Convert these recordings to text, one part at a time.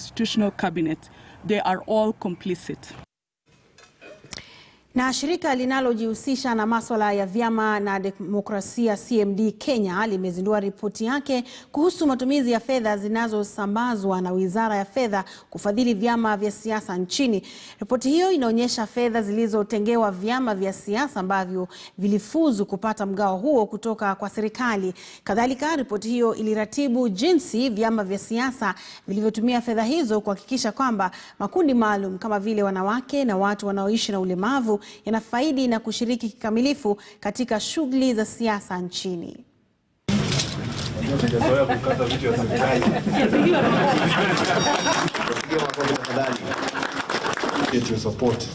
constitutional cabinet. They are all complicit. Na shirika linalojihusisha na maswala ya vyama na demokrasia Cmd Kenya limezindua ripoti yake kuhusu matumizi ya fedha zinazosambazwa na wizara ya fedha kufadhili vyama vya siasa nchini. Ripoti hiyo inaonyesha fedha zilizotengewa vyama vya siasa ambavyo vilifuzu kupata mgao huo kutoka kwa serikali. Kadhalika, ripoti hiyo iliratibu jinsi vyama vya siasa vilivyotumia fedha hizo kuhakikisha kwamba makundi maalum kama vile wanawake na watu wanaoishi na ulemavu yanafaidi na kushiriki kikamilifu katika shughuli za siasa nchini. Get your support.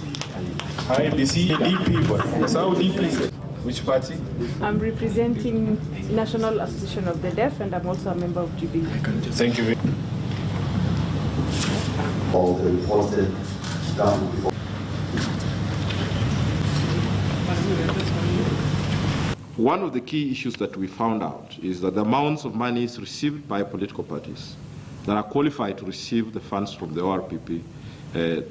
Which party? I'm representing National Association of the Deaf, and I'm also a member of Jubilee. Thank you. All the reported done before. One of the key issues that we found out is that the amounts of monies received by political parties that are qualified to receive the funds from the ORPP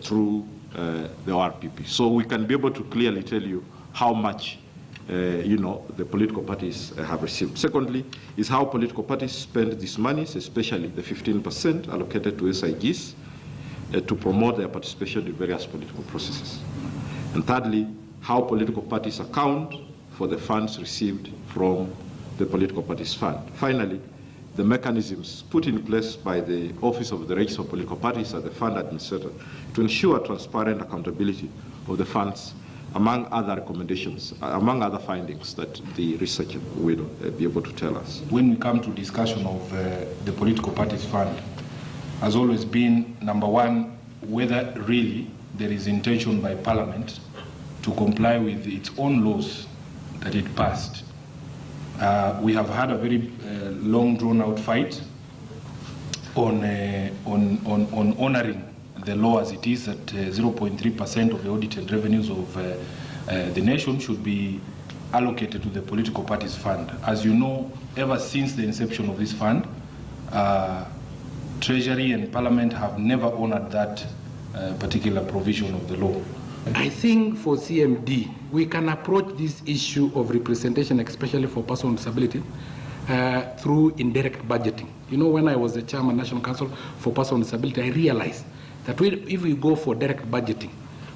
through the ORPP. So we can be able to clearly tell you how much the political parties have received. Secondly, is how political parties spend these monies, especially the 15% allocated to SIGs to promote their participation in various political processes. And thirdly, how political parties account for the funds received from the political parties fund. Finally, the mechanisms put in place by the Office of the Registrar of Political Parties as the fund administrator to ensure transparent accountability of the funds, among other recommendations, among other findings that the researcher will be able to tell us. When we come to discussion of the political parties fund, has always been, number one, whether really there is intention by Parliament to comply with its own laws that it passed. We have had a very long drawn-out fight on honoring the law as it is, that 0.3% of the audited revenues of the nation should be allocated to the political parties fund. As you know, ever since the inception of this fund, Treasury and Parliament have never honored that particular provision of the law. I think for CMD, we can approach this issue of representation, especially for persons with disability, through indirect budgeting. You know, when I was the chairman of the National Council for Persons with Disability, I realized that if we go for direct budgeting,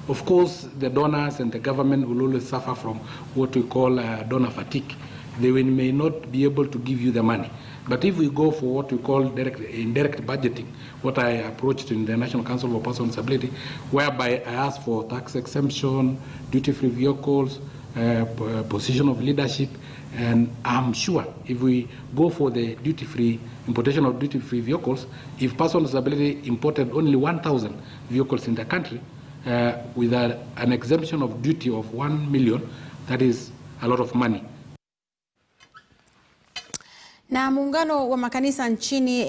of course, the donors and the government will always suffer from what we call donor fatigue. They may not be able to give you the money. But if we go for what we call indirect budgeting, what I approached in the National Council for Persons with Disability, whereby I asked for tax exemption, duty-free vehicles, position of leadership, and I'm sure if we go for the duty-free, importation of duty-free vehicles, if persons with disability imported only 1,000 vehicles in the country, with an exemption of duty of 1 million, that is a lot of money. Na muungano wa makanisa nchini